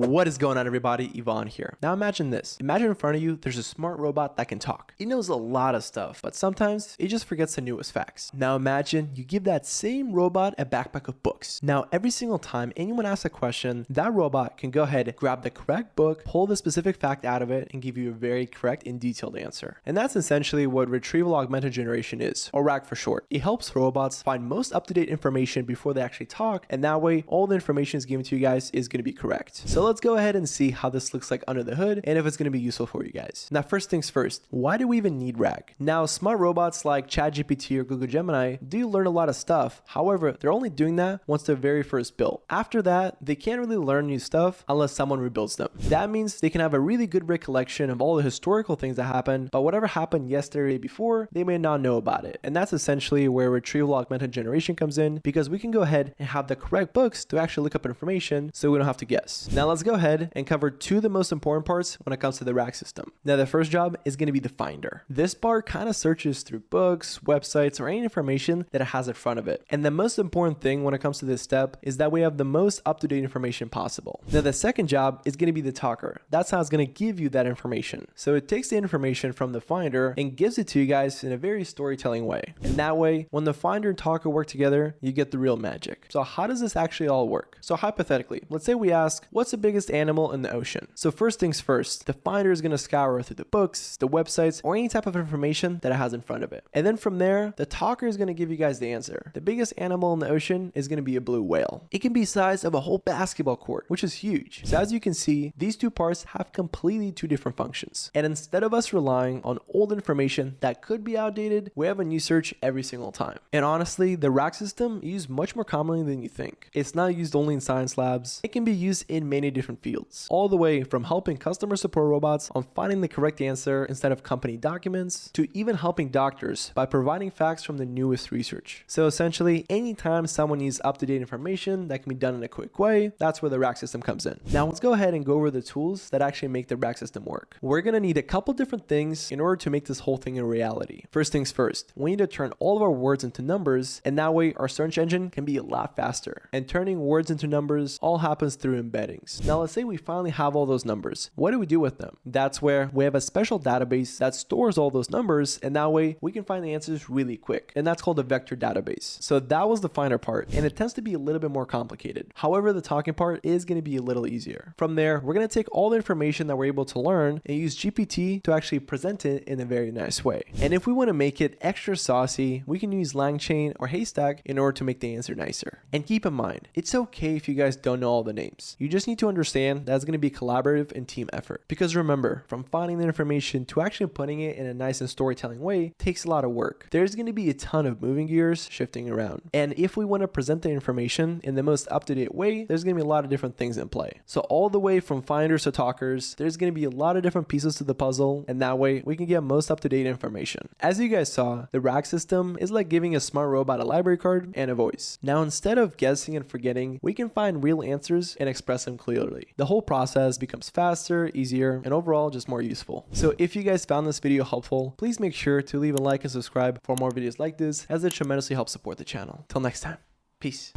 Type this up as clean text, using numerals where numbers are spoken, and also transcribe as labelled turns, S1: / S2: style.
S1: What is going on, everybody? Yvonne here. Now imagine this. Imagine in front of you, there's a smart robot that can talk. It knows a lot of stuff, but sometimes it just forgets the newest facts. Now imagine you give that same robot a backpack of books. Now every single time anyone asks a question, that robot can go ahead, grab the correct book, pull the specific fact out of it, and give you a very correct and detailed answer. And that's essentially what Retrieval-Augmented Generation is, or RAG for short. It helps robots find most up-to-date information before they actually talk, and that way all the information is given to you guys is going to be correct. So let's go ahead and see how this looks like under the hood and if it's going to be useful for you guys. Now first things first, why do we even need RAG? Now smart robots like ChatGPT or Google Gemini do learn a lot of stuff. However, they're only doing that once they're very first built. After that, they can't really learn new stuff unless someone rebuilds them. That means they can have a really good recollection of all the historical things that happened, but whatever happened yesterday before, they may not know about it. And that's essentially where Retrieval-Augmented Generation comes in, because we can go ahead and have the correct books to actually look up information so we don't have to guess. Now let's go ahead and cover two of the most important parts when it comes to the RAG system. Now the first job is going to be the finder. This bar kind of searches through books, websites, or any information that it has in front of it. And the most important thing when it comes to this step is that we have the most up-to-date information possible. Now the second job is going to be the talker. That's how it's going to give you that information. So it takes the information from the finder and gives it to you guys in a very storytelling way. And that way, when the finder and talker work together, you get the real magic. So how does this actually all work? So hypothetically, let's say we ask, what's the biggest animal in the ocean? So first things first, the finder is going to scour through the books, the websites, or any type of information that it has in front of it. And then from there, the talker is going to give you guys the answer. The biggest animal in the ocean is going to be a blue whale. It can be the size of a whole basketball court, which is huge. So as you can see, these two parts have completely two different functions. And instead of us relying on old information that could be outdated, we have a new search every single time. And honestly, the RAG system is used much more commonly than you think. It's not used only in science labs. It can be used in many different fields, all the way from helping customer support robots on finding the correct answer instead of company documents, to even helping doctors by providing facts from the newest research. So essentially, anytime someone needs up-to-date information that can be done in a quick way, that's where the RAG system comes in. Now let's go ahead and go over the tools that actually make the RAG system work. We're going to need a couple different things in order to make this whole thing a reality. First things first, we need to turn all of our words into numbers, and that way our search engine can be a lot faster. And turning words into numbers all happens through embeddings. Now let's say we finally have all those numbers. What do we do with them? That's where we have a special database that stores all those numbers, and that way we can find the answers really quick. And that's called a vector database. So that was the finder part, and it tends to be a little bit more complicated. However, the talking part is going to be a little easier. From there, we're going to take all the information that we're able to learn and use GPT to actually present it in a very nice way. And if we want to make it extra saucy, we can use LangChain or Haystack in order to make the answer nicer. And keep in mind, it's okay if you guys don't know all the names. You just need to understand that it's going to be collaborative and team effort. Because remember, from finding the information to actually putting it in a nice and storytelling way takes a lot of work. There's going to be a ton of moving gears shifting around. And if we want to present the information in the most up-to-date way, there's going to be a lot of different things in play. So all the way from finders to talkers, there's going to be a lot of different pieces to the puzzle, and that way we can get most up-to-date information. As you guys saw, the RAG system is like giving a smart robot a library card and a voice. Now instead of guessing and forgetting, we can find real answers and express them clearly. The whole process becomes faster, easier, and overall just more useful. So if you guys found this video helpful, please make sure to leave a like and subscribe for more videos like this, as it tremendously helps support the channel. Till next time, peace.